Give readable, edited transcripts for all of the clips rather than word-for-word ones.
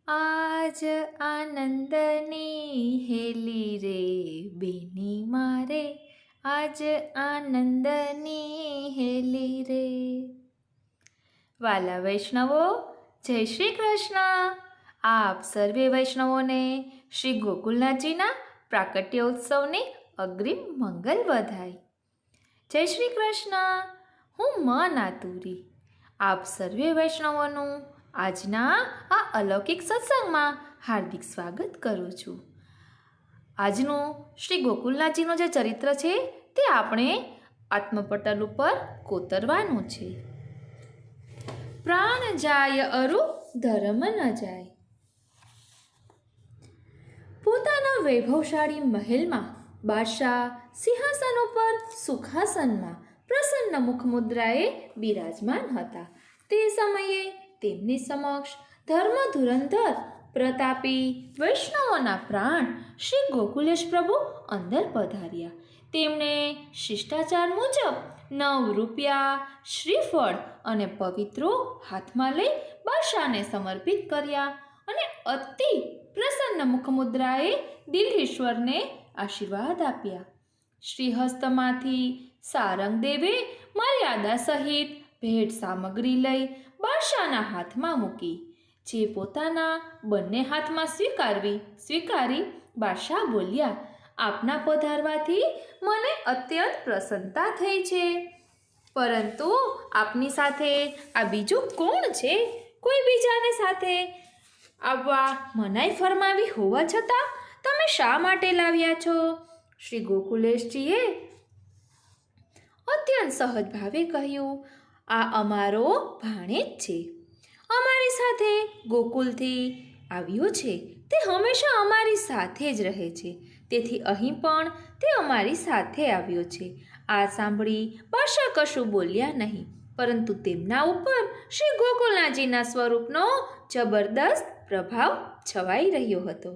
આજ આનંદની હેલી રે બેની મારે, આજ આનંદની હેલી રે. વાલા વૈષ્ણવો, જય શ્રી કૃષ્ણ. આપ સર્વે વૈષ્ણવોને શ્રી ગોકુલનાથજીના પ્રાકટ્ય ઉત્સવની અગ્રિમ મંગલ વધાય. જય શ્રી કૃષ્ણ. હું નાતુરી આપ સર્વે વૈષ્ણવોનું આજના આ અલૌકિક સત્સંગમાં હાર્દિક સ્વાગત કરું છું. આજનું શ્રી ગોકુલનાથજીનું જે ચરિત્ર છે તે આપણે આત્મપટલ ઉપર કોતરવાનું છે. પ્રાણ જાય અરુ ધર્મ ન જાય. પોતાના વૈભવશાળી મહેલમાં બાદશાહ સિંહાસન ઉપર સુખાસનમાં પ્રસન્ન મુખમુદ્રાએ બિરાજમાન હતા. તે સમયે તેમની સમક્ષ ધર્મ ધુરંધર પ્રતાપી વૈષ્ણવોના પ્રાણ શ્રી ગોકુલેશ પ્રભુ અંદર પધાર્યા. તેમણે શિષ્ટાચાર મુજબ 9 રૂપિયા, શ્રીફળ અને પવિત્રો હાથમાં લઈ બાદશાહને સમર્પિત કર્યા અને અતિ પ્રસન્ન મુખમુદ્રાએ દિલ્હીશ્વરને આશીર્વાદ આપ્યા. શ્રીહસ્તમાંથી સારંગદેવે મર્યાદા સહિત ભેટ સામગ્રી લઈ બાદશાહના હાથમાં મૂકી, જે પોતાના બંને હાથમાં સ્વીકારી બાદશાહ બોલ્યા, આપના પધારવાથી મને અત્યંત પ્રસન્નતા થઈ છે, પરંતુ આપની સાથે આ બીજું કોણ છે? કોઈ બીજાને સાથે આવવા મનાઈ ફરમાવી હોવા છતાં તમે શા માટે લાવ્યા છો? શ્રી ગોકુલેશજીએ અત્યંત સહજ ભાવે કહ્યું, આ અમારો ભાણેજ છે, અમારી સાથે ગોકુલથી આવ્યો છે. તે હંમેશા અમારી સાથે જ રહે છે, તેથી અહીં પણ તે અમારી સાથે આવ્યો છે. આ સાંભળી બાદશાહ કશું બોલ્યા નહીં, પરંતુ તેમના ઉપર શ્રી ગોકુલનાથજીના સ્વરૂપનો જબરદસ્ત પ્રભાવ છવાઈ રહ્યો હતો.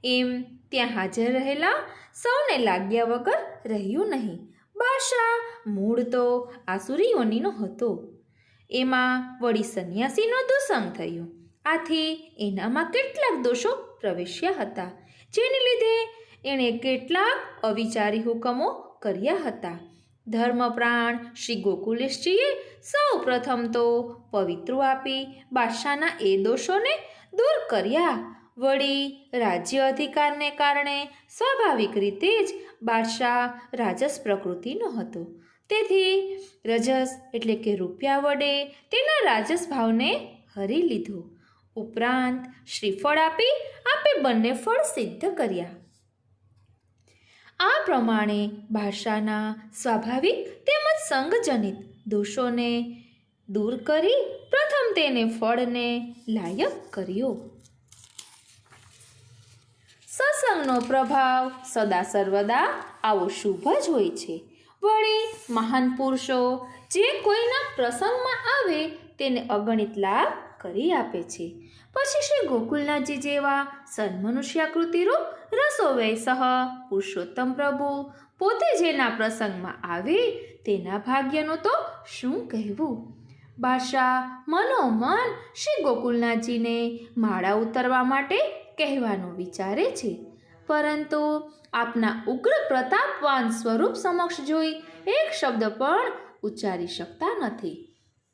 એમ ત્યાં હાજર રહેલા સૌને લાગ્યા વગર રહ્યું નહીં. બાદશાહ મૂળ તો આસુરી યોનિનો હતો, એમાં વળી સંન્યાસીનો દુસંગ થયો. આથી એનામાં કેટલાક દોષો પ્રવેશ્યા હતા, જેને લીધે એણે કેટલાક અવિચારી હુકમો કર્યા હતા. ધર્મપ્રાણ શ્રી ગોકુલેશજીએ સૌ પ્રથમ તો પવિત્રો આપી બાદશાહના એ દોષોને દૂર કર્યા. વળી રાજ્ય અધિકારને કારણે સ્વાભાવિક રીતે જ બાદશાહ રાજસ પ્રકૃતિનો હતો, તેથી રજસ એટલે કે રૂપિયા વડે તેના રાજસ ભાવને હરી લીધો. ઉપરાંત શ્રીફળ આપી આપે બંને ફળ સિદ્ધ કર્યા. આ પ્રમાણે બાદશાહના સ્વાભાવિક તેમજ સંગજનિત દોષોને દૂર કરી પ્રથમ તેને ફળને લાયક કર્યો. સત્સંગનો પ્રભાવ સદા સર્વદા આવો શુભ જ હોય છે. વળી મહાન પુરુષો જે કોઈના પ્રસંગમાં આવે તેને અગણિત લાભ કરી આપે છે. પછી શ્રી ગોકુલનાથજી જેવા સન્મનુષ્યાકૃતિરૂપ રસોવૈસહ પુરુષોત્તમ પ્રભુ પોતે જેના પ્રસંગમાં આવે તેના ભાગ્યનું તો શું કહેવું. બાદશાહ મનોમન શ્રી ગોકુલનાથજીને માળા ઉતરવા માટે કહેવાનું વિચારે છે, પરંતુ આપના ઉગ્ર પ્રતાપવાન સ્વરૂપ સમક્ષ જોઈ એક શબ્દ પણ ઉચ્ચારી શકતા નથી.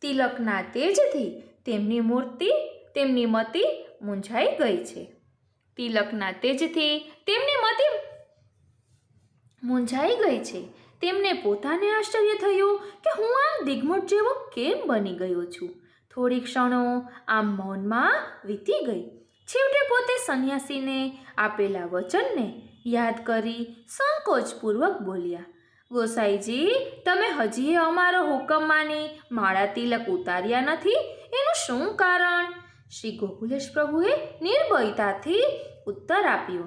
તિલકના તેજથી તેમની મતિ મૂંઝાઈ ગઈ છે. તિલકના તેજથી તેમની મતિ મૂંઝાઈ ગઈ છે. તેમને પોતાને આશ્ચર્ય થયું કે હું આમ દિગ્મૂઢ જેવો કેમ બની ગયો છું. થોડી ક્ષણો આમ મૌનમાં વીતી ગઈ. છેવટે પોતે સંન્યાસીને આપેલા વચનને યાદ કરી સંકોચપૂર્વક બોલ્યા, ગોસાઈજી, તમે હજીએ અમારો હુકમ માની માળા તિલક ઉતાર્યા નથી, એનું શું કારણ? શ્રી ગોકુલેશ પ્રભુએ નિર્ભયતાથી ઉત્તર આપ્યો,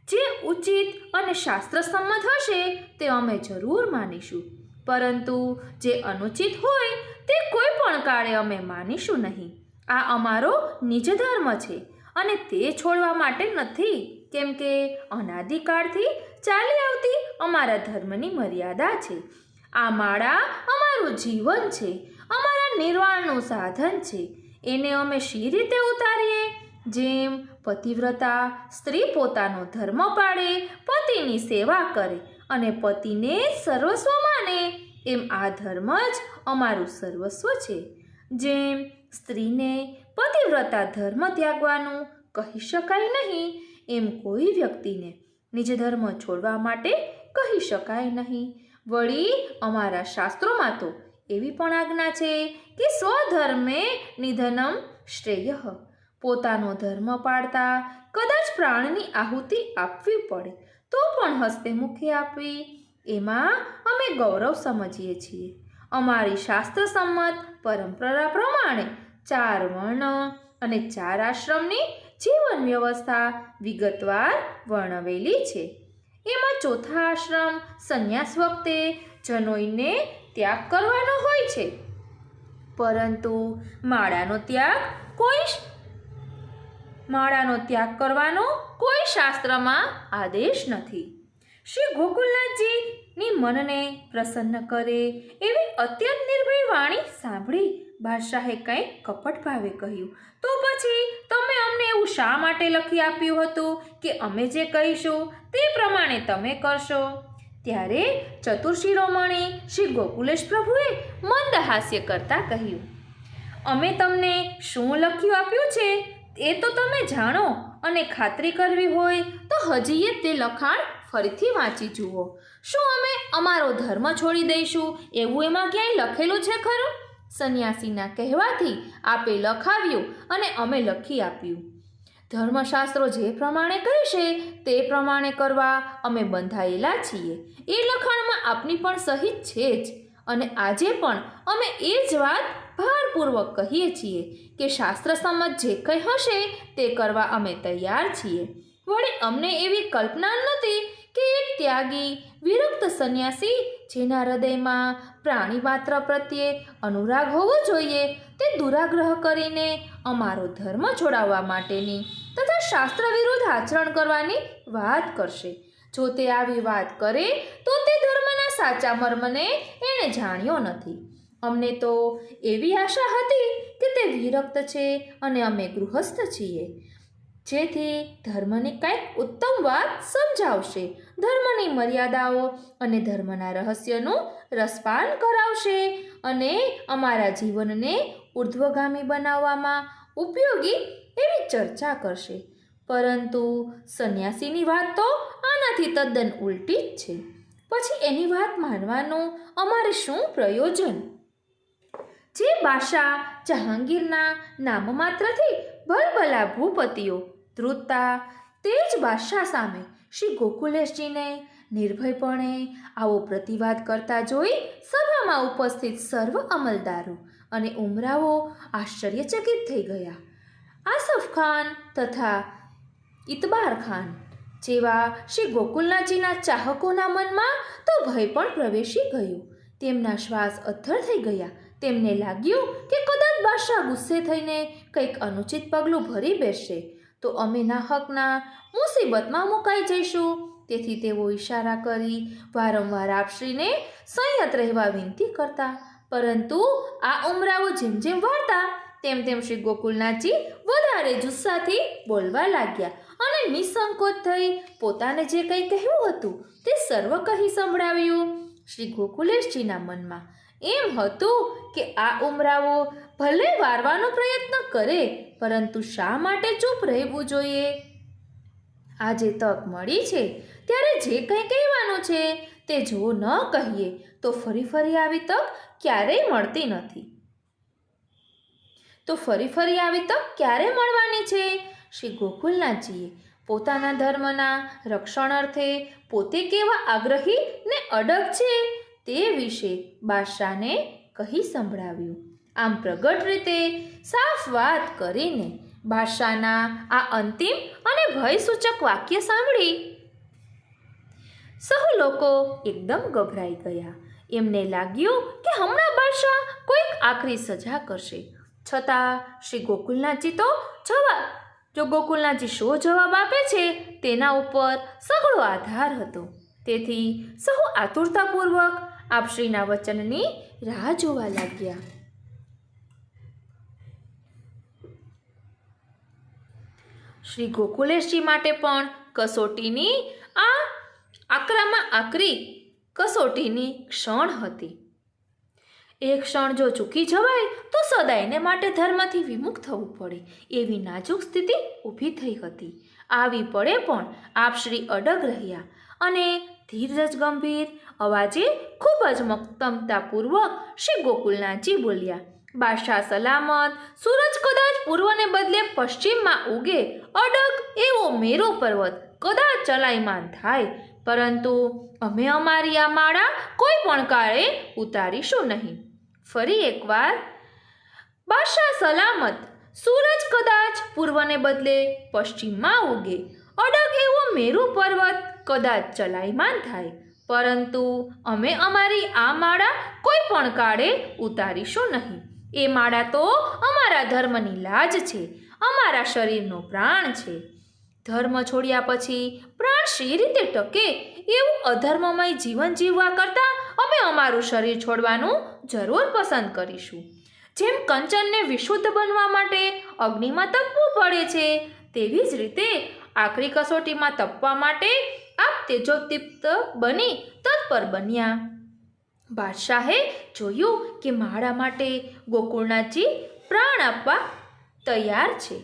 જે ઉચિત અને શાસ્ત્રસંમત હશે તે અમે જરૂર માનીશું, પરંતુ જે અનુચિત હોય તે કોઈ પણ કાળે અમે માનીશું નહીં. આ અમારો નિજ ધર્મ છે અને તે છોડવા માટે નથી, કેમ કે અનાદિકાળથી ચાલી આવતી અમારા ધર્મની મર્યાદા છે. આ માળા અમારું જીવન છે, અમારા નિર્વાણનું સાધન છે. એને અમે શી રીતે ઉતારીએ? જેમ પતિવ્રતા સ્ત્રી પોતાનો ધર્મ પાળે, પતિની સેવા કરે અને પતિને સર્વસ્વ માને, એમ આ ધર્મ જ અમારું સર્વસ્વ છે. જેમ સ્ત્રીને પતિવ્રતા ધર્મ ત્યાગવાનું કહી શકાય નહીં, એમ કોઈ વ્યક્તિને નિજ ધર્મ છોડવા માટે કહી શકાય નહીં. વળી અમારા શાસ્ત્રોમાં તો એવી પણ આજ્ઞા છે કે સ્વધર્મે નિધનમ શ્રેયઃ. પોતાનો ધર્મ પાળતા કદાચ પ્રાણની આહુતિ આપવી પડે તો પણ હસ્તે મુખે આપવી, એમાં અમે ગૌરવ સમજીએ છીએ. અમારી શાસ્ત્ર સંમત પરંપરા પ્રમાણે 4 વર્ણ અને 4 આશ્રમની જીવન વ્યવસ્થા વિગતવાર વર્ણવેલી છે. એમાં ચોથા આશ્રમ સંન્યાસ વખતે જનોઈને ત્યાગ કરવાનો હોય છે, પરંતુ માળાનો ત્યાગ કરવાનો કોઈ શાસ્ત્રમાં આદેશ નથી. શ્રી ગોકુલનાથજીની મનને પ્રસન્ન કરે એવી અત્યંત નિર્ભય વાણી સાંભળી બાદશાહે કંઈક કપટ ભાવે કહ્યું, તો પછી તમે અમને એવું શા માટે લખી આપ્યું હતું કે અમે જે કહીશું તે પ્રમાણે તમે કરશો? ત્યારે ચતુર શિરોમણી શ્રી ગોકુલેશ પ્રભુએ મંદ હાસ્ય કરતા કહ્યું, અમે તમને શું લખ્યું આપ્યું છે એ તો તમે જાણો, અને ખાતરી કરવી હોય તો હજીએ તે લખાણ ફરીથી વાંચી જુઓ. શું અમે અમારો ધર્મ છોડી દઈશું એવું એમાં ક્યાંય લખેલું છે ખરું? સંન્યાસીના કહેવાથી આપે લખાવ્યું અને અમે લખી આપ્યું. ધર્મશાસ્ત્રો જે પ્રમાણે કહેશે તે પ્રમાણે કરવા અમે બંધાયેલા છીએ. એ લખાણમાં આપની પણ સહી છે જ, અને આજે પણ અમે એ જ વાત ભારપૂર્વક કહીએ છીએ કે શાસ્ત્ર સંમત જે કંઈ હશે તે કરવા અમે તૈયાર છીએ. વળી અમને એવી કલ્પના નહોતી કે એક ત્યાગી વિરક્ત સંન્યાસી જેના હૃદયમાં પ્રાણી માત્ર પ્રત્યે અનુરાગ હોવો જોઈએ તે દુરાગ્રહ કરીને અમારો ધર્મ છોડાવવા માટેની તથા શાસ્ત્ર વિરુદ્ધ આચરણ કરવાની વાત કરશે. જો તે આવી વાત કરે તો તે ધર્મના સાચા મર્મને એણે જાણ્યો નથી. અમને તો એવી આશા હતી કે તે વિરક્ત છે અને અમે ગૃહસ્થ છીએ, જેથી ધર્મની કંઈક ઉત્તમ વાત સમજાવશે, ધર્મની મર્યાદાઓ અને ધર્મના રહસ્યનું રસપાન કરાવશે અને અમારા જીવનને ઉર્ધ્વગામી બનાવવામાં ઉપયોગી એવી ચર્ચા કરશે. પરંતુ સંન્યાસીની વાત તો આનાથી તદ્દન ઉલટી જ છે. પછી એની વાત માનવાનું અમારે શું પ્રયોજન? જે બાદશાહ જહાંગીરના નામ માત્રથી ભલભલા ભૂપતિઓ ધ્રુજતા, તે જ બાદશાહ સામે શ્રી ગોકુલેશજીને નિર્ભયપણે આવો પ્રતિવાદ કરતા જોઈ સભામાં ઉપસ્થિત સર્વ અમલદારો અને ઉમરાવો આશ્ચર્યચકિત થઈ ગયા. આસફ ખાન તથા ઇતબાર ખાન જેવા શ્રી ગોકુલનાથજીના ચાહકોના મનમાં તો ભય પણ પ્રવેશી ગયું. તેમના શ્વાસ અદ્ધર થઈ ગયા. તેમને લાગ્યું કે કદાચ બાદશાહ ગુસ્સે થઈને કંઈક અનુચિત પગલું ભરી બેસશે તો અમે નાહકના મુસીબતમાં મુકાઈ જઈશું. તેથી તેઓ ઈશારા કરી વારંવાર આપશ્રીને સંયત રહેવા વિનંતી કરતા, પરંતુ આ ઉમરાઓ જેમ જેમ વાળતા તેમ તેમ શ્રી ગોકુલનાથજી વધારે જુસ્સાથી બોલવા લાગ્યા અને નિસંકોચ થઈ પોતાને જે કંઈ કહેવું હતું તે સર્વ કહી સંભળાવ્યું. શ્રી ગોકુલેશજીના મનમાં એમ હતું કે આ ઉમરાઓ ભલે વારવાનો પ્રયત્ન કરે, પરંતુ શા માટે ચૂપ રહેવું જોઈએ? આજે તક મળી છે ત્યારે જે કંઈ કહેવાનું છે તે જો ન કહીએ તો ફરી આવી તક ક્યારેય મળતી નથી. ક્યારે મળવાની છે? શ્રી ગોકુલનાથજીએ પોતાના ધર્મના રક્ષણ અર્થે પોતે કેવા આગ્રહી ને અડગ છે તે વિશે બાદશાહને કહી સંભળાવ્યું. આમ પ્રગટ રીતે સાફ વાત કરીને બાદશાહના આ અંતિમ અને ભયસૂચક વાક્ય સાંભળી સહુ લોકો એકદમ ગભરાઈ ગયા. એમને લાગ્યું કે હમણાં બાદશાહ કોઈક આકરી સજા કરશે. છતાં શ્રી ગોકુલનાથજી શો જવાબ આપે છે તેના ઉપર સઘળો આધાર હતો. તેથી સહુ આતુરતાપૂર્વક આપશ્રીના વચનની રાહ જોવા લાગ્યા. શ્રી ગોકુલેશજી માટે પણ કસોટીની આ આકરામાં આકરી કસોટીની ક્ષણ હતી. એક ક્ષણ જો ચૂકી જવાય તો સદાયને માટે ધર્મથી વિમુખ થવું પડે એવી નાજુક સ્થિતિ ઊભી થઈ હતી. આવી પડે પણ આપ શ્રી અડગ રહ્યા અને ધીરજ ગંભીર અવાજે ખૂબ જ મક્તમતાપૂર્વક શ્રી ગોકુલનાથજી બોલ્યા, બાદશાહ સલામત, સૂરજ કદાચ પૂર્વને બદલે પશ્ચિમમાં ઉગે, અડગ એવો મેરુ પર્વત કદાચ ચલાયમાન થાય, પરંતુ અમે અમારી આ માળા કોઈ પણ કાળે ઉતારીશું નહીં. ફરી એકવાર, બાદશાહ સલામત, સૂરજ કદાચ પૂર્વને બદલે પશ્ચિમમાં ઉગે, અડગ એવો મેરુ પર્વત કદાચ ચલાયમાન થાય, પરંતુ અમે અમારી આ માળા કોઈ પણ કાળે ઉતારીશું નહીં. એ માળા તો અમારા ધર્મની લાજ છે, અમારા શરીરનો પ્રાણ છે. ધર્મ છોડ્યા પછી પ્રાણ શી રીતે ટકે એવું અધર્મમય જીવન જીવવા કરતાં અમે અમારું શરીર છોડવાનું જરૂર પસંદ કરીશું. જેમ કંચનને વિશુદ્ધ બનવા માટે અગ્નિમાં તપવું પડે છે, તેવી જ રીતે આખરી કસોટીમાં તપવા માટે આપ તેજોદીપ્ત બની તત્પર બન્યા. બાદશાહે જોયું કે માળા માટે ગોકુળનાથજી પ્રાણ આપવા તૈયાર છે.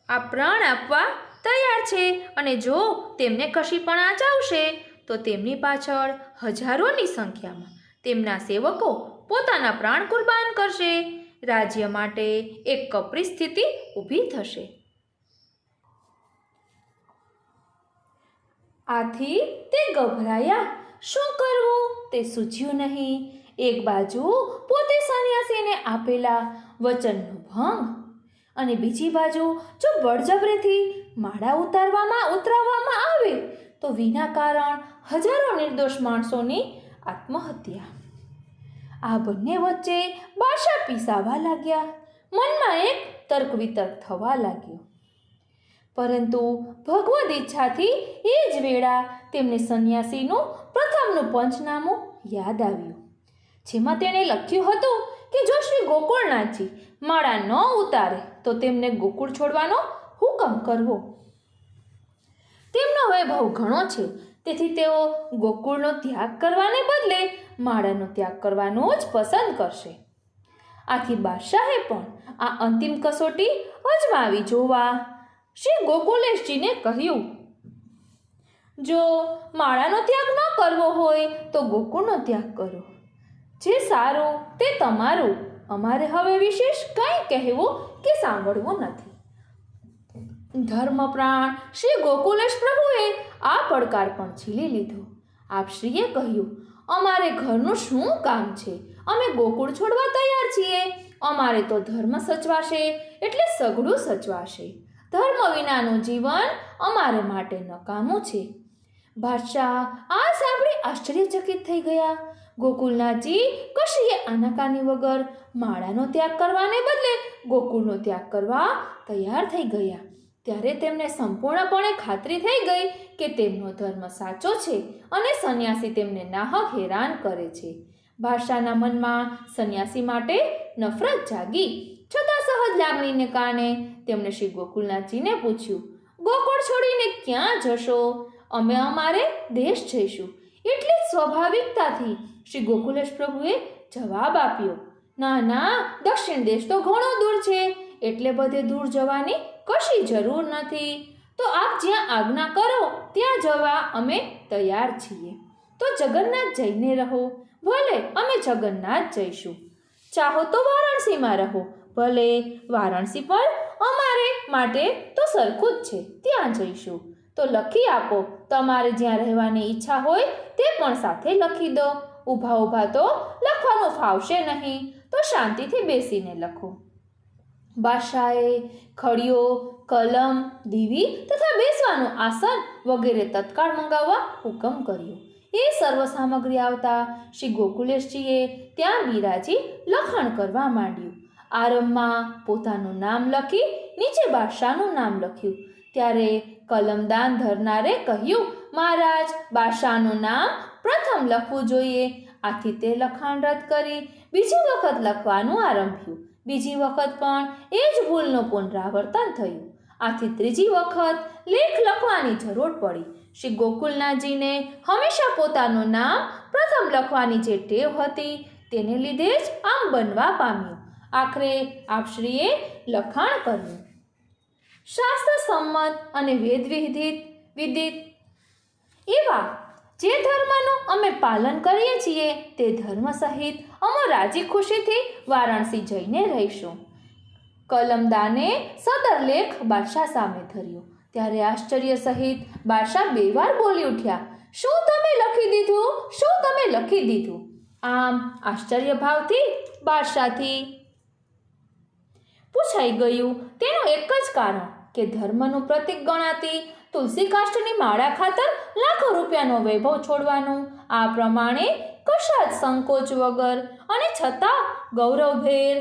આ પ્રાણ આપવા તૈયાર છે અને જો તેમને કશી પણ આચાવશે તો તેમની પાછળ હજારોની સંખ્યામાં તેમના સેવકો પોતાના પ્રાણ કુરબાન કરશે. રાજ્ય માટે એક કપરી સ્થિતિ ઊભી થશે. આથી તે ગભરાયા. શું કરવું તે સૂઝ્યું નહીં. એક બાજુ પોતે સંન્યાસીને આપેલા વચનનો ભંગ અને બીજી બાજુ જો બળજબરીથી માળા ઉતરાવવામાં આવે તો વિના કારણ હજારો નિર્દોષ માણસોની આત્મહત્યા. આ બંને વચ્ચે બાદશાહ પીસાવા લાગ્યા. મનમાં એક તર્ક વિતર્ક થવા લાગ્યો. પરંતુ ભગવદ ઈચ્છાથી એ જ વેળા તેમને સંન્યાસીનું પ્રથમનું પંચનામું યાદ આવ્યું, જેમાં તેણે લખ્યું હતું કે જો શ્રી ગોકુળનાથજી માળા ન ઉતારે તો તેમને ગોકુળ છોડવાનો હુકમ કરવો. તેમનો વૈભવ ઘણો છે, તેથી તેઓ ગોકુળનો ત્યાગ કરવાને બદલે માળાનો ત્યાગ કરવાનો જ પસંદ કરશે. આથી બાદશાહે પણ આ અંતિમ કસોટી અજમાવી જોવા શ્રી ગોકુલેશજીને કહ્યું, જો માળાનો ત્યાગ ન કરવો હોય તો ગોકુળનો ત્યાગ કરો. જે સારું તે તમારું. અમારે હવે વિશેષ કંઈ કહેવું કે સાંભળવું નથી. ધર્મપ્રાણ શ્રી ગોકુલેશ પ્રભુએ આ પડકાર પણ ઝીલી લીધો. આપશ્રીએ કહ્યું, અમારે ઘરનું શું કામ છે? અમે ગોકુળ છોડવા તૈયાર છીએ. અમારે તો ધર્મ સચવાશે એટલે સઘળું સચવાશે. ધર્મ વિનાનું જીવન અમારે માટે નકામું છે. બાદશાહ આ સાંભળી આશ્ચર્યચકિત થઈ ગયા. ગોકુલનાથજી કશીએ આનાકાની વગર માળાનો ત્યાગ કરવાને બદલે ગોકુળનો ત્યાગ કરવા તૈયાર થઈ ગયા. ત્યારે તેમને સંપૂર્ણપણે ખાતરી થઈ ગઈ કે તેમનો ધર્મ સાચો છે અને સંન્યાસી તેમને નાહક હેરાન કરે છે. બાદશાહના મનમાં સંન્યાસી માટે નફરત જાગી. છતાં સહજ લાગણીને કારણે તેમણે શ્રી ગોકુલનાથજીને પૂછ્યું, ગોકુળ છોડીને ક્યાં જશો? અમે અમારે દેશ જઈશું. એટલી જ સ્વાભાવિકતાથી શ્રી ગોકુલેશ પ્રભુએ જવાબ આપ્યો, ના, દક્ષિણ દેશ તો ઘણો દૂર છે, એટલે બધે દૂર જવાની કશી જરૂર નથી. તો આપ જ્યાં આજ્ઞા કરો ત્યાં જવા અમે તૈયાર છીએ. તો જગન્નાથ જઈને રહો. ભલે, અમે જગન્નાથ જઈશું. ચાહો તો વારાણસીમાં રહો. ભલે, વારાણસી પણ અમારે માટે તો સરખું જ છે, ત્યાં જઈશું. તો લખી આપો. તમારે જ્યાં રહેવાની ઈચ્છા હોય તે પણ સાથે લખી દો. ઊભા તો લખવાનું ફાવશે નહીં, તો શાંતિથી બેસીને લખો. બાદશાહે ખડીઓ, કલમ, દીવી તથા બેસવાનું આસન વગેરે તત્કાળ મંગાવવા હુકમ કર્યો. એ સર્વ સામગ્રી આવતા શ્રી ગોકુલેશજીએ ત્યાં બિરાજી લખાણ કરવા માંડ્યું. આરંભમાં પોતાનું નામ લખી નીચે બાદશાહનું નામ લખ્યું. ત્યારે કલમદાન ધરનારે કહ્યું, મહારાજ, બાદશાહનું નામ પ્રથમ લખવું જોઈએ. આથી તે લખાણ રદ કરી બીજી વખત લખવાનું આરંભ્યું. બીજી વખત પણ એ જ ભૂલનું પુનરાવર્તન થયું. આથી ત્રીજી વખત લેખ લખવાની જરૂર પડી. શ્રી ગોકુલનાથજીને હંમેશા પોતાનું નામ પ્રથમ લખવાની જે ટેવ હતી તેને લીધે જ આમ બનવા પામ્યું. આખરે આપશ્રીએ લખાણ કર્યું. શાસ્ત્ર સંમત અને વેદ વિદિત એવા જે ધર્મનું અમે પાલન કરીએ છીએ તે ધર્મ સહિત અમે રાજી ખુશીથી વારાણસી જઈને રહીશું. કલમદાને સદર લેખ બાદશાહ સામે ધર્યો ત્યારે આશ્ચર્ય સહિત બાદશાહ બે વાર બોલી ઉઠ્યા, શું તમે લખી દીધું? શું તમે લખી દીધું? આમ આશ્ચર્ય ભાવથી બાદશાહથી પૂછાઈ ગયું. તેનું એક જ કારણ કે ધર્મનું પ્રતીક ગણાતી તુલસી કાષ્ટની માળા ખાતર લાખો રૂપિયાનો વૈભવ છોડવાનું. આ પ્રમાણે કશા જ સંકોચ વગર અને છતાં ગૌરવભેર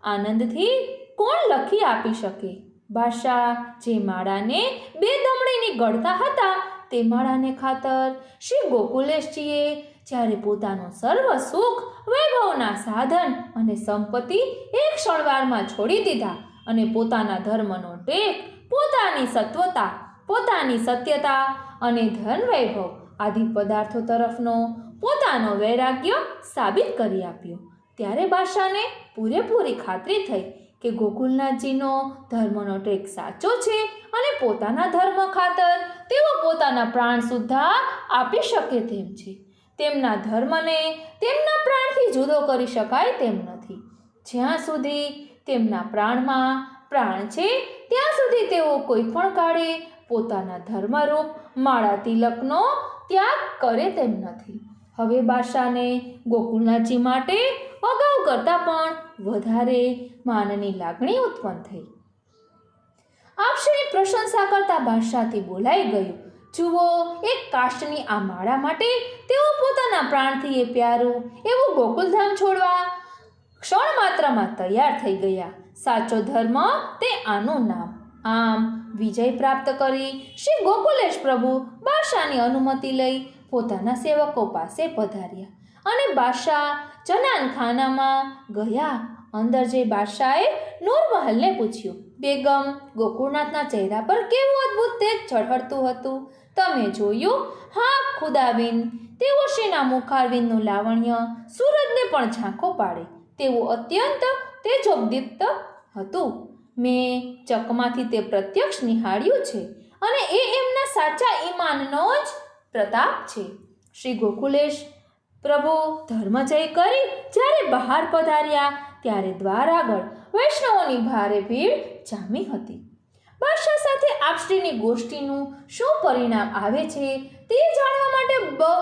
આનંદથી કોણ લખી આપી શકે? બાદશાહ જે માળાને બે દમડીની ગળતા હતા તે માળાને ખાતર શ્રી ગોકુલેશજીએ જ્યારે પોતાનું સર્વ સુખ વૈભવના સાધન અને સંપત્તિ એક ક્ષણવારમાં છોડી દીધા અને પોતાના ધર્મનો ટેક, પોતાની સત્વતા, પોતાની સત્યતા અને ધન વૈભવ આદિ પદાર્થો તરફનો પોતાનો વૈરાગ્ય સાબિત કરી આપ્યો. ત્યારે બાદશાહને પૂરેપૂરી ખાતરી થઈ કે ગોકુલનાથજીનો ધર્મનો ટેક સાચો છે અને પોતાના ધર્મ ખાતર તેઓ પોતાના પ્રાણ સુદ્ધા આપી શકે તેમ છે. તેમના ધર્મને તેમના પ્રાણથી જુદો કરી શકાય તેમ નથી. જ્યાં સુધી તેમના પ્રાણમાં પ્રાણ છે ત્યાં સુધી તેઓ કોઈ પણ કાળે પોતાના ધર્મરૂપ માળા તિલકનો ત્યાગ કરે તેમ નથી. હવે બાદશાહને ગોકુલનાથજી માટે અગાઉ કરતાં પણ વધારે માનની લાગણી ઉત્પન્ન થઈ. આપશ્રીની પ્રશંસા કરતા બાદશાહથી બોલાઈ ગયું, જુઓ, એક કાષ્ટની આ માળા માટે તેઓ પોતાના પ્રાણથી એ પ્યારું એવું ગોકુલધામ છોડવા ક્ષણ માત્રમાં તૈયાર થઈ ગયા. સાચો ધર્મ તે આનું નામ. આમ વિજય પ્રાપ્ત કરી શ્રી ગોકુલેશ પ્રભુ બાદશાહની અનુમતિ લઈ પોતાના સેવકો પાસે પધાર્યા અને બાદશાહ જનાનખાનામાં ગયા. અંદર જઈ બાદશાહે નૂરમહલને પૂછ્યું, બેગમ, ગોકુળનાથના ચહેરા પર કેવું અદ્ભુત તેજ ઝળહળતું હતું. તમે જોયું? હા ખુદાબિન, તેઓ શ્રીના મુખારવિંદનું લાવણ્ય સૂરજને પણ ઝાંખો પાડે તેવું અત્યંત તેજોદ્દીપ્ત હતું. મેં ચકમાંથી તે પ્રત્યક્ષ નિહાળ્યું છે અને એ એમના સાચા ઈમાનનો જ પ્રતાપ છે. શ્રી ગોકુલેશ પ્રભુ ધર્મજય કરી જ્યારે બહાર પધાર્યા ત્યારે દ્વાર આગળ વૈષ્ણવોની ભારે ભીડ જામી હતી. બાદશાહ સાથે આપશ્રીની ગોષ્ઠીનું શું પરિણામ આવે છે તે જાણવા માટે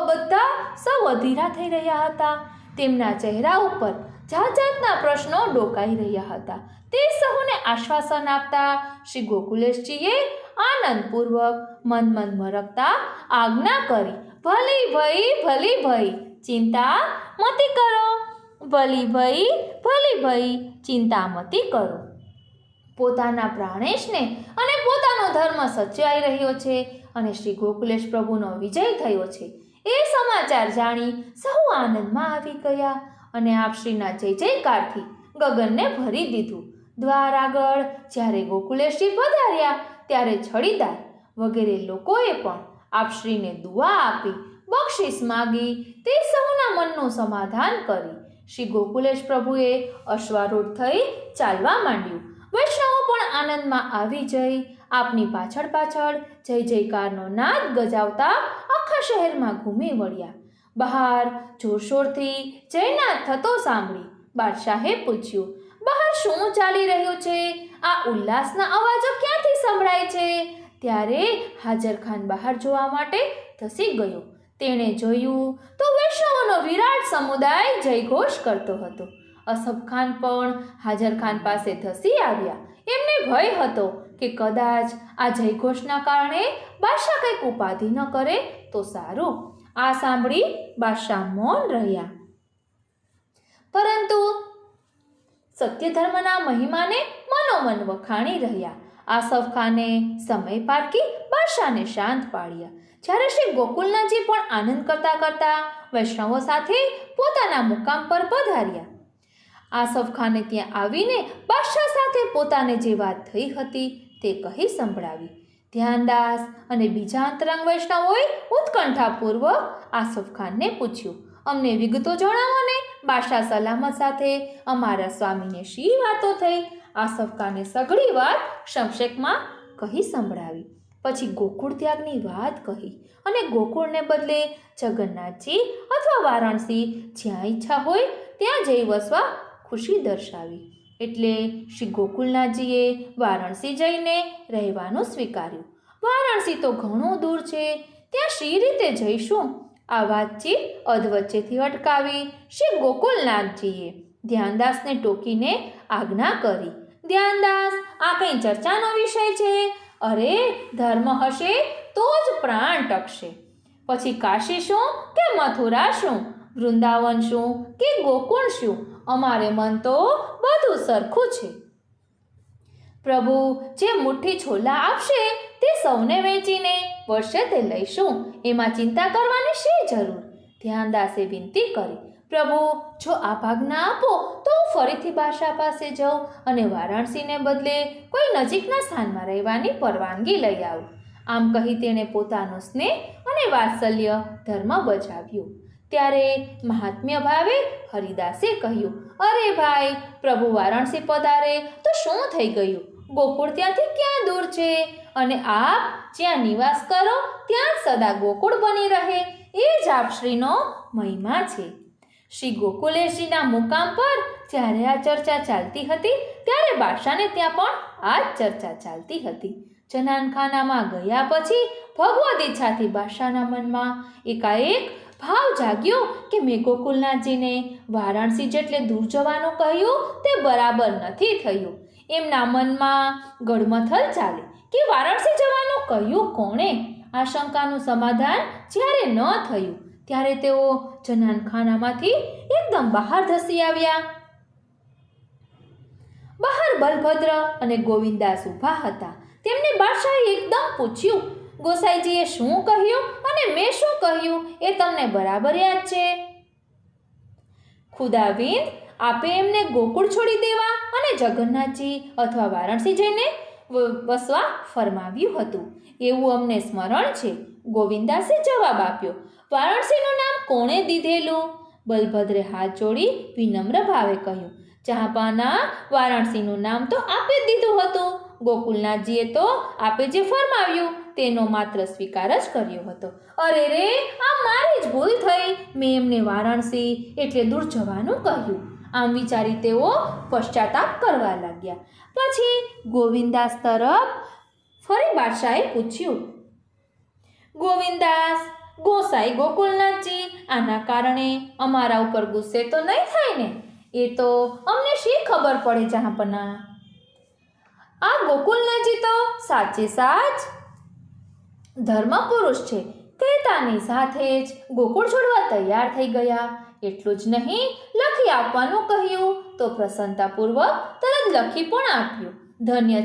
બધા સૌ અધીરા થઈ રહ્યા હતા. તેમના ચહેરા ઉપર જાત જાતના પ્રશ્નો ડોકાઈ રહ્યા હતા. તે સહુને આશ્વાસન આપતા શ્રી ગોકુલેશજીએ આનંદપૂર્વક મન મરકતા આજ્ઞા કરી, ભલી ભઈ ચિંતા મતી કરો. ભલી ભઈ ચિંતા મતી કરો. પોતાના પ્રાણેશને અને પોતાનો ધર્મ સચવાઈ રહ્યો છે અને શ્રી ગોકુલેશ પ્રભુનો વિજય થયો છે એ સમાચાર જાણી સહુ આનંદમાં આવી ગયા અને આપશ્રીના જય જયકારથી ગગનને ભરી દીધું. દ્વાર આગળ જ્યારે ગોકુલેશજી પધાર્યા ત્યારે છડીદાર વગેરે લોકોએ પણ આપશ્રીને દુઆ આપી, બક્ષિસ માગી તે સહુના મનનું સમાધાન કરી શ્રી ગોકુલેશ પ્રભુએ અશ્વારૂઢ થઈ ચાલવા માંડ્યું. વૈષ્ણવો પણ આનંદમાં આવી જઈ આપની પાછળ જય જયકારનો નાદ ગજાવતા આખા શહેરમાં ઘૂમી વળ્યા. બહાર જોરશોરથી જયનાદ થતો સાંભળી બાદશાહે પૂછ્યું, બહાર શું ચાલી રહ્યું છે? આ ઉલ્લાસના અવાજો ક્યાંથી સંભળાય છે? ત્યારે હાજરખાન બહાર જોવા માટે ધસી ગયો. તેણે જોયું તો વૈષ્ણવોનો વિરાટ સમુદાય જયઘોષ કરતો હતો. અસફખાન પણ હાજરખાન પાસે ધસી આવ્યા. એમને ભય હતો કે કદાચ આ જયઘોષના કારણે બાદશાહ કંઈક ઉપાધિ ન કરે તો સારું. આ સાંભળી બાદશાહ મૌન રહ્યા, પરંતુ સત્ય ધર્મના મહિમાને મનોમન વખાણી રહ્યા. આસફ ખાને સમય પારકી બાદશાહને શાંત પાડ્યા. જ્યારે શ્રી ગોકુલનાથજી પણ આનંદ કરતા કરતા વૈષ્ણવો સાથે પોતાના મુકામ પર પધાર્યા. આસફ ખાને ત્યાં આવીને બાદશાહ સાથે પોતાને જે વાત થઈ હતી તે કહી સંભળાવી. ધ્યાનદાસ અને બીજા અંતરંગ વૈષ્ણવોએ ઉત્કંઠાપૂર્વક આસફ ખાનને પૂછ્યું, અમને વિગતો જણાવો ને, બાદશાહ સલામત સાથે અમારા સ્વામીને શી વાતો થઈ? આસફ ખાને સઘળી વાત સંક્ષેપમાં કહી સંભળાવી. પછી ગોકુળ ત્યાગની વાત કહી અને ગોકુળને બદલે જગન્નાથજી અથવા વારાણસી જ્યાં ઈચ્છા હોય ત્યાં જઈ વસવા ખુશી દર્શાવી. એટલે શ્રી ગોકુલનાથજીએ વારાણસી જઈને રહેવાનું સ્વીકાર્યું. વારાણસી તો ઘણું દૂર છે, ત્યાં શી રીતે જઈશું? આ વાતચીત અધવચ્ચેથી અટકાવી શ્રી ગોકુલનાથજીએ ધ્યાનદાસને ટોકીને આજ્ઞા કરી, ધ્યાનદાસ, આ કંઈ ચર્ચાનો વિષય છે? અરે, ધર્મ હશે તો જ પ્રાણ ટકશે. પછી કાશી શું કે મથુરા શું, વૃંદાવન શું કે ગોકુળ શું, અમારે મન તો બધું સરખું છે. પ્રભુ જે મુઠ્ઠી છોલા આપશે તે સૌને વેચીને વર્ષે તે લઈશું, એમાં ચિંતા કરવાની શી જરૂર? ધ્યાનદાસે વિનંતી કરી, પ્રભુ જો આ ભાગના આપો તો હું ફરીથી બાદશાહ પાસે જાઉં અને વારાણસીને બદલે કોઈ નજીકના સ્થાનમાં રહેવાની પરવાનગી લઈ આવું. આમ કહી તેણે પોતાનો સ્નેહ અને વાત્સલ્ય ધર્મ બજાવ્યો. ત્યારે મહાત્મ્ય ભાવે હરિદાસે કહ્યું, અરે ભાઈ, પ્રભુ વારાણસી પધારે તો શું થઈ ગયું? ગોકુળ ત્યાંથી ક્યાં દૂર છે? અને આપ જ્યાં નિવાસ કરો ત્યાં સદા ગોકુળ બની રહે, એ જ આપશ્રીનો મહિમા છે. શ્રી ગોકુલેશજીના મુકામ પર જ્યારે આ ચર્ચા ચાલતી હતી ત્યારે બાદશાહને ત્યાં પણ આ જ ચર્ચા ચાલતી હતી. જનાનખાનામાં ગયા પછી ભગવદ ઈચ્છાથી બાદશાહના મનમાં એકાએક ભાવ જાગ્યો કે મેં ગોકુલનાથજીને વારાણસી જેટલે દૂર જવાનું કહ્યું તે બરાબર નથી થયું. એમના મનમાં ગડમથલ ચાલે કે વારાણસી જવાનું કહ્યું કોણે? આ શંકાનું સમાધાન જ્યારે ન થયું ત્યારે તેઓ જનાનખાનામાંથી એકદમ બહાર ધસી આવ્યા. બહાર બલભદ્ર અને ગોવિંદાસ ઊભા હતા. તેમને બાદશાહે એકદમ પૂછ્યું, ગોસાઈજીએ શું કહ્યું અને મેં શું કહ્યું એ તમને બરાબર યાદ છે? ખુદાવિંદ, આપે એમને ગોકુળ છોડી દેવા અને જગન્નાથજી અથવા વારાણસી જઈને વસવા ફરમાવ્યું હતું, એવું અમને સ્મરણ છે. ગોવિંદાસે જવાબ આપ્યો, વારાણસીનું નામ કોણે દીધેલું? બલભદ્રે હાથ જોડી વિનમ્ર ભાવે કહ્યું, જહાંપનાહ, વારાણસીનું નામ તો આપે જ દીધું હતું. ગોકુલનાથજીએ તો આપે જે ફરમાવ્યું તેનો માત્ર સ્વીકાર જ કર્યો હતો. અરે રે, આ મારી જ ભૂલ થઈ. મેં એમને વારાણસી એટલે દૂર જવાનું કહ્યું. આમ વિચારી તેઓ પશ્ચાતાપ કરવા લાગ્યા. પછી ગોવિંદાસ તરફ ફરી બાદશાહે પૂછ્યું, ગોવિંદાસ, ગોસાઈ ગોકુલનાથજી આના કારણે અમારા ઉપર ગુસ્સે તો નહીં થાય ને? એ તો અમને શી ખબર પડે જહાંપનાહ? આ ગોકુલનાથજી તો સાચે સાચ ધર્મ પુરુષ છે. કહેતાની સાથે જ ગોકુળ છોડવા તૈયાર થઈ ગયા. એટલું જ નહીં, લખી આપવાનું કહ્યું તો પ્રસન્નતાપૂર્વક તરત લખી પણ આપ્યું. ધન્ય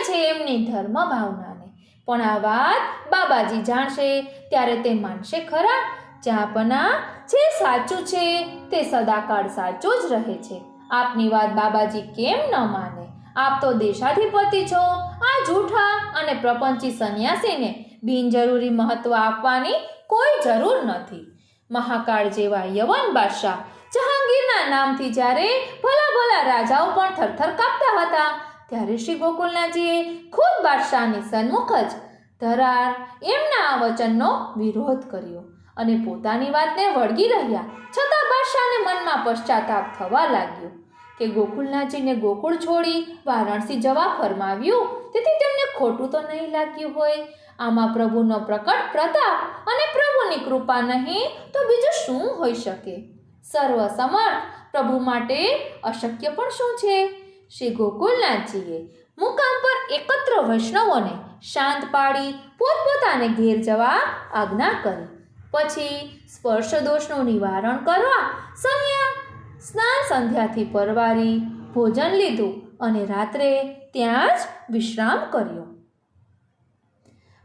છે એમની ધર્મ ભાવનાને. પણ આ વાત બાબાજી જાણશે ત્યારે તે માનશે ખરા? જહાંપનાહ, જે સાચું છે તે સદાકાળ સાચું જ રહે છે. આપની વાત બાબાજી કેમ ન માને? આપ તો દેશાધિપતિ છો. આ જૂઠા અને પ્રપંચી સંન્યાસીને બિનજરૂરી મહત્વ આપવાની કોઈ જરૂર નથી. મહાકાળ જેવા યવન બાદશાહ જહાંગીરના નામથી જ્યારે ભલા રાજાઓ પણ થરથર કાપતા હતા ત્યારે શ્રી ગોકુલનાથજીએ ખુદ બાદશાહની સન્મુખ જ ધરાર એમના આ વચનનો વિરોધ કર્યો અને પોતાની વાતને વળગી રહ્યા. છતાં બાદશાહને મનમાં પશ્ચાતાપ થવા લાગ્યો કે ગોકુલનાથજીને ગોકુળ છોડી વારાણસી જવા ફરમાવ્યું, તેથી તેમને ખોટું તો નહીં લાગ્યું હોય. આમાં પ્રભુનો પ્રકટ પ્રતાપ અને પ્રભુની કૃપા નહીં તો બીજું શું હોઈ શકે? સર્વસમર્થ પ્રભુ માટે અશક્ય પણ શું છે? શ્રી ગોકુલનાથજીએ મુકામ પર એકત્ર વૈષ્ણવોને શાંત પાડી પોતપોતાને ઘેર જવા આજ્ઞા કરી. પછી સ્પર્શ દોષનું નિવારણ કરવા સ્નાન સંધ્યાથી પરવારી ભોજન લીધું અને રાત્રે ત્યાં જ વિશ્રામ કર્યો.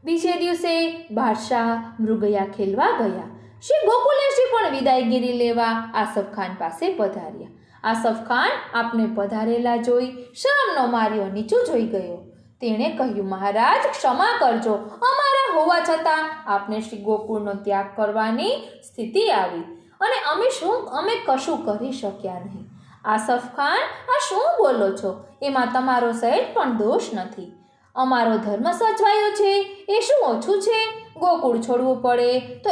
બીજે દિવસે બાદશાહ મૃગયા ખેલવા ગયા. શ્રી ગોકુલેશજી પણ વિદાયગીરી લેવા આસફ ખાન પાસે પધાર્યા. આસફ ખાન આપને પધારેલા જોઈ શરમનો માર્યો નીચું જોઈ ગયો. તેણે કહ્યું, મહારાજ ક્ષમા કરજો, અમારા હોવા છતાં આપને શ્રી ગોકુળનો ત્યાગ કરવાની સ્થિતિ આવી અને અમે કશું કરી શક્યા નહીં. આસફ ખાન, આ શું બોલો છો? એમાં તમારો સહેજ પણ દોષ નથી. અમારો ધર્મ સચવાયો છે એ શું ઓછું છે? ગોકુળ છોડવું પડે તો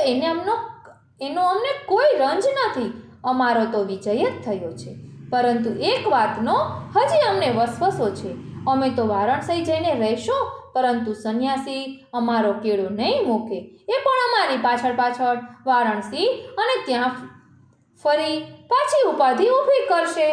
એનો અમને કોઈ રંજ નથી. અમારો તો વિજય જ થયો છે. પરંતુ એક વાતનો હજી અમને વસવસો છે. અમે તો વારાણસી જઈને રહીશું, પરંતુ સંન્યાસી અમારો કેળો નહીં મૂકે. એ પણ અમારી પાછળ પાછળ વારાણસી અને ત્યાં ફરી પાછી ઉપાધિ ઊભી કરશે.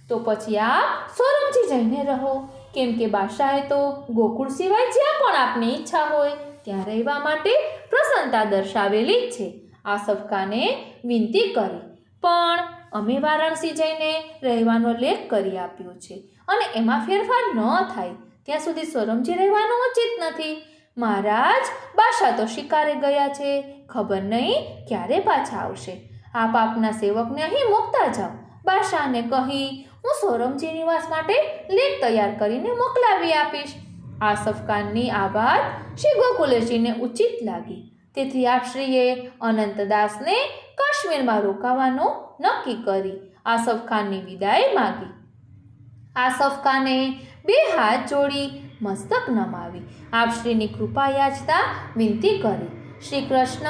તો પછી આપ સોરમજી જઈને રહો, કેમ કે બાદશાહે તો ગોકુળ સિવાય જ્યાં પણ આપની ઈચ્છા હોય ત્યાં રહેવા માટે પ્રસન્નતા દર્શાવેલી જ છે. આસફ ખાને વિનંતી કરી, પણ અમે વારાણસી જઈને રહેવાનો લેખ કરી આપ્યો છે અને એમાં ફેરફાર ન થાય ત્યાં સુધી સોરમજી રહેવાનું ઉચિત નથી. મહારાજ, બાદશાહ તો શિકારે ગયા છે, ખબર નહીં ક્યારે પાછા આવશે. આપ આપના સેવકને અહીં મૂકતા જાઓ. બાદશાહને કહી હું સોરમજી નિવાસ માટે લેખ તૈયાર કરીને મોકલાવી આપીશ. આસફ ખાનની આ વાત શ્રી ગોકુલેશજીને ઉચિત લાગી. તેથી આપશ્રીએ અનંતદાસને કાશ્મીરમાં રોકાવાનું નક્કી કરી આસફ ખાનની વિદાય માગી. આસફ ખાને બે હાથ જોડી મસ્તક નમાવી આપશ્રીની કૃપા યાચતા વિનંતી કરી, શ્રી કૃષ્ણ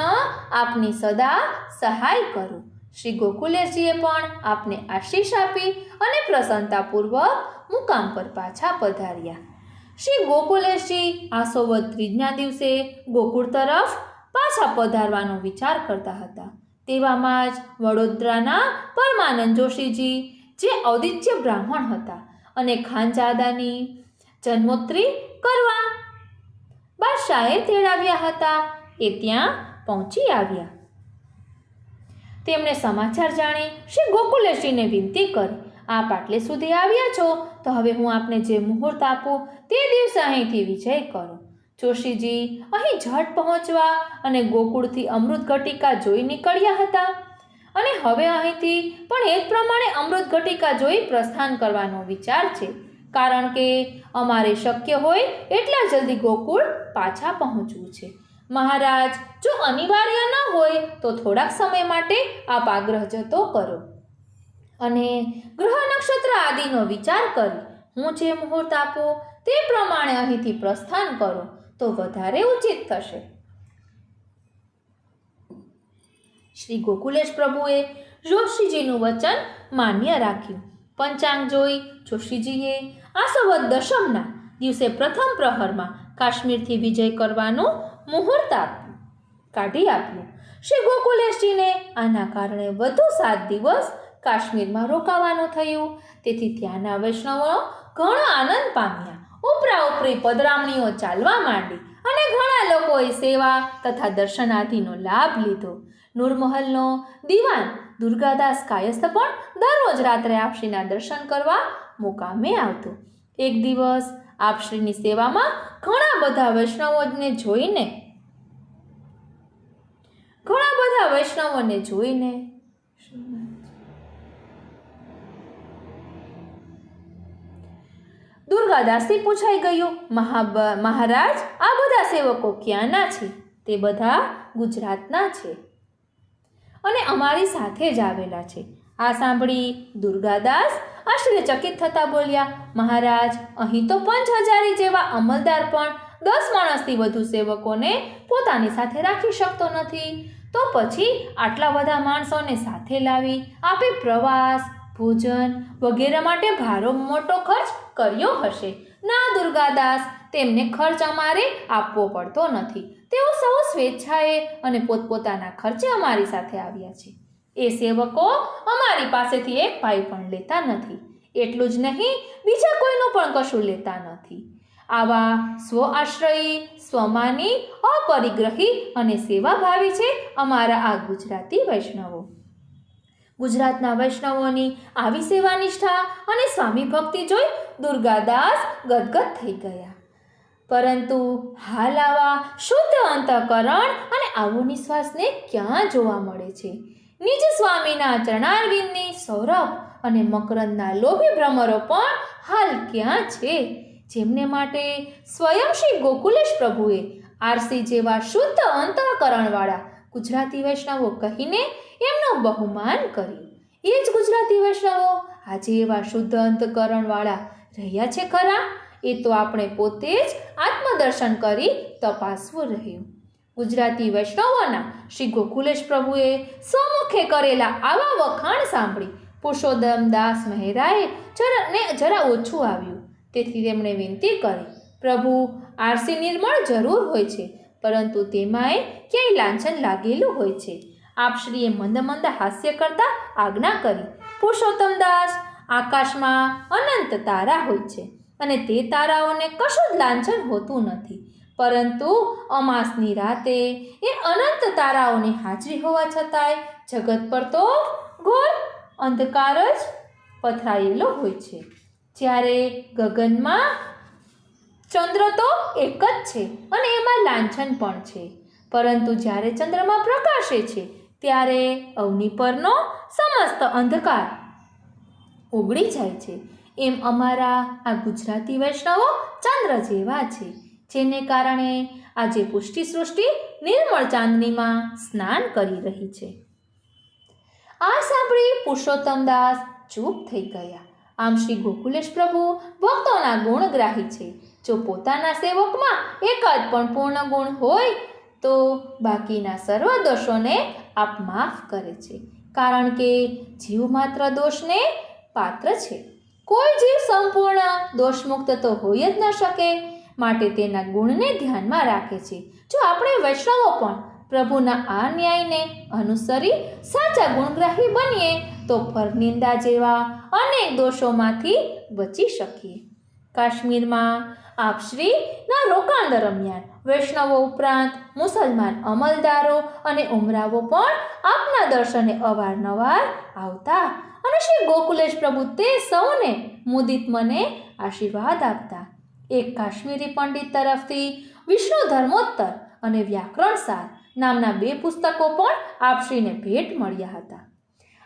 આપની સદા સહાય કરો. શ્રી ગોકુલેશજીએ પણ આપને આશીષ આપી અને પ્રસન્નતાપૂર્વક મુકામ પર પાછા પધાર્યા. શ્રી ગોકુલેશજી આસોવદ ત્રીજના દિવસે ગોકુળ તરફ પાછા પધારવાનો વિચાર કરતા હતા. તેવામાં જ વડોદરાના પરમાનંદ જોશીજી, જે ઔદિત્ય બ્રાહ્મણ હતા અને ખાનજાદાની જન્મોત્રી કરવા બાદશાહે તેડાવ્યા હતા, એ ત્યાં પહોંચી આવ્યા. તેમણે સમાચાર જાણી શ્રી ગોકુલેશજીને વિનંતી કરી, આપ આટલે સુધી આવ્યા છો તો હવે હું આપને જે મુહૂર્ત આપું તે દિવસે અહીંથી વિજય કરો. જોશીજી અહીં ઝટ પહોંચવા અને ગોકુળથી અમૃત ઘટિકા જોઈ નીકળ્યા હતા અને હવે અહીંથી પણ એ જ પ્રમાણે અમૃત ઘટિકા જોઈ પ્રસ્થાન કરવાનો વિચાર છે, કારણ કે અમારે શક્ય હોય એટલા જલ્દી ગોકુળ પાછા પહોંચવું છે. મહારાજ, જો અનિવાર્ય ન હોય તો થોડાક સમય માટે આપ આગ્રહ જતો કરો અને ગ્રહ નક્ષત્ર આદિનો વિચાર કરી હું જે મુહૂર્ત આપું તે પ્રમાણે અહીંથી પ્રસ્થાન કરો તો વધારે ઉચિત થશે. શ્રી ગોકુલેશ પ્રભુએ જોશીજીનું વચન માન્ય રાખ્યું. પંચાંગ જોઈ જોશીજીએ આસોવદ દશમના દિવસે પ્રથમ પ્રહરમાં કાશ્મીરથી વિજય કરવાનું મુહૂર્ત કાઢી આપ્યું. શ્રી ગોકુલેશજીને આના કારણે વધુ 7 દિવસ કાશ્મીરમાં રોકાવાનું થયું. તેથી ત્યાંના વૈષ્ણવો ઘણો આનંદ પામ્યા. ઉપરાઉપરી પધરામણીઓ ચાલવા માંડી અને ઘણા લોકોએ સેવા તથા દર્શનાદિનો લાભ લીધો. નૂરમહલનો દિવાન દુર્ગાદાસ કાયસ્થ પણ દરરોજ રાત્રે આપશ્રીના દર્શન કરવા મુકામે આવતો. એક દિવસ આપશ્રીની સેવામાં ઘણા બધા વૈષ્ણવોને જોઈને દુર્ગાદાસથી પૂછાઈ ગયું, મહારાજ, આ બધા સેવકો ક્યાંના છે? તે બધા ગુજરાતના છે અને અમારી સાથે જ આવેલા છે. આ સાંભળી દુર્ગાદાસ આશ્ચર્યચકિત થતા બોલ્યા, મહારાજ, અહીં તો 5000 જેવા અમલદાર પણ 10 માણસથી વધુ સેવકોને પોતાની સાથે રાખી શકતો નથી. તો પછી આટલા બધા માણસોને સાથે લાવી આપે પ્રવાસ, ભોજન વગેરે માટે ભારો મોટો ખર્ચ કર્યો હશે. ના દુર્ગાદાસ, તેમને ખર્ચ અમારે આપવો પડતો નથી. તેઓ સૌ સ્વેચ્છાએ અને પોતપોતાના ખર્ચે અમારી સાથે આવ્યા છે. એ સેવકો અમારી પાસેથી એક પાઈ પણ લેતા નથી. એટલું જ નહીં, બીજા કોઈનું પણ કશું લેતા નથી. આવા સ્વ આશ્રયી, સ્વમાની, અપરિગ્રહી અને સેવાભાવી છે અમારા આ ગુજરાતી વૈષ્ણવો. ગુજરાતના વૈષ્ણવોની આવી સેવા નિષ્ઠા અને સ્વામી ભક્તિ જોઈ દુર્ગાદાસ ગદગદ થઈ ગયા. પરંતુ હાલ આવા શુદ્ધ અંતઃકરણ અને આવો નિશ્વાસને ક્યાં જોવા મળે છે? નિજ સ્વામીના ચરણારવિંદની સૌરભ અને મકરંદના લોભી ભ્રમરો પણ હાલ ક્યાં છે? જેમને માટે સ્વયં શ્રી ગોકુલેશ પ્રભુએ આરસી જેવા શુદ્ધ અંતઃકરણવાળા ગુજરાતી વૈષ્ણવો કહીને એમનું બહુમાન કર્યું. એ જ ગુજરાતી વૈષ્ણવો આજે એવા શુદ્ધ અંતઃકરણવાળા રહ્યા છે ખરા? એ તો આપણે પોતે જ આત્મદર્શન કરી તપાસવું રહ્યું. ગુજરાતી વૈષ્ણવોના શ્રી ગોકુલેશ પ્રભુએ સ્વમુખે કરેલા આવા વખાણ સાંભળી પુરુષોત્તમ દાસ મહેરાએ જરા ઓછું આવ્યું. તેથી તેમણે વિનંતી કરી, પ્રભુ, આરસી નિર્મળ જરૂર હોય છે, પરંતુ તેમાંય ક્યાંય લાંછન લાગેલું હોય છે. આપ શ્રીએ મંદ મંદ હાસ્ય કરતા આજ્ઞા કરી, પુરુષોત્તમ દાસ, આકાશમાં અનંત તારા હોય છે અને તે તારાઓને કશું જ લાંછન હોતું નથી, પરંતુ અમાસની રાતે એ અનંત તારાઓની હાજરી હોવા છતાંય જગત પર તો ઘોર અંધકાર જ પથરાયેલો હોય છે. જ્યારે ગગનમાં ચંદ્ર તો એક જ છે અને એમાં લાંછન પણ છે, પરંતુ જ્યારે ચંદ્રમાં પ્રકાશે છે ત્યારે અવની પરનો સમસ્ત અંધકાર ઓગળી જાય છે. એમ અમારા આ ગુજરાતી વૈષ્ણવો ચંદ્ર જેવા છે, જેને કારણે આજે પુષ્ટિ સૃષ્ટિ નિર્મળ ચાંદનીમાં સ્નાન કરી રહી છે. આ સાંભળી પુરુષોત્તમ દાસ ચૂપ થઈ ગયા. આમ શ્રી ગોકુલેશ પ્રભુ ભક્તોના ગુણગ્રાહી છે. જો પોતાના સેવકમાં એકાદ પણ પૂર્ણ ગુણ હોય તો બાકીના સર્વ દોષોને આપ માફ કરે છે, કારણ કે જીવ માત્ર દોષને પાત્ર છે. કોઈ જીવ સંપૂર્ણ દોષમુક્ત તો હોય જ ન શકે, માટે તેના ગુણને ધ્યાનમાં રાખે છે. જો આપણે વૈષ્ણવો પણ પ્રભુના આ ન્યાયને અનુસરી સાચા ગુણગ્રાહી બનીએ તો પરનિંદા જેવા અનેક દોષોમાંથી બચી શકીએ. કાશ્મીરમાં આપશ્રીના રોકાણ દરમિયાન વૈષ્ણવો ઉપરાંત મુસલમાન અમલદારો અને ઉમરાવો પણ આપના દર્શને અવારનવાર આવતા અને શ્રી ગોકુલેશ પ્રભુ તે સૌને મુદિત મને આશીર્વાદ આપતા. એક કાશ્મીરી પંડિત તરફથી વિષ્ણુ ધર્મોત્તર અને વ્યાકરણસાર નામના 2 પુસ્તકો પણ આપશ્રીને ભેટ મળ્યા હતા.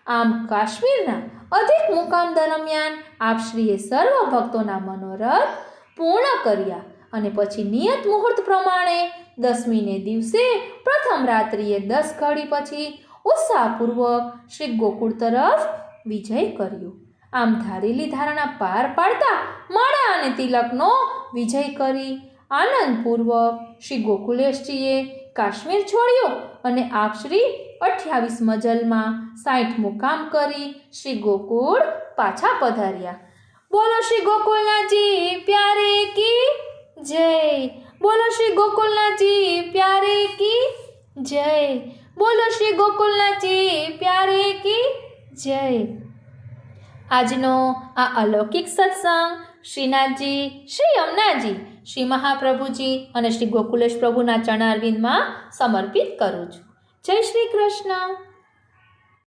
આમ કાશ્મીરના અધિક મુકામ દરમિયાન આપશ્રીએ સર્વ ભક્તોના મનોરથ પૂર્ણ કર્યા અને પછી નિયત મુહૂર્ત પ્રમાણે 10મીને દિવસે પ્રથમ રાત્રિએ 10 ઘડી પછી ઉત્સાહપૂર્વક શ્રી ગોકુળ તરફ વિજય કર્યો. આમ ધારેલી ધારણા પાર પાડતા માળા અને તિલકનો વિજય કરી આનંદપૂર્વક શ્રી ગોકુલેશજીએ કાશ્મીર છોડ્યું અને આપશ્રી 28 મજલમાં 60 મુકામ કરી શ્રી ગોકુળ પાછા પધાર્યા. બોલો શ્રી ગોકુલનાથજી પ્યારે કી જય. બોલો શ્રી ગોકુલનાથજી પ્યારે કી જય. બોલો શ્રી ગોકુલનાથજી પ્યારે કી જય. આજનો આ અલૌકિક સત્સંગ શ્રીનાથજી, શ્રી યમુનાજી, શ્રી મહાપ્રભુજી અને શ્રી ગોકુલેશ પ્રભુના ચરણારવિંદમાં સમર્પિત કરું છું. જય શ્રી કૃષ્ણ.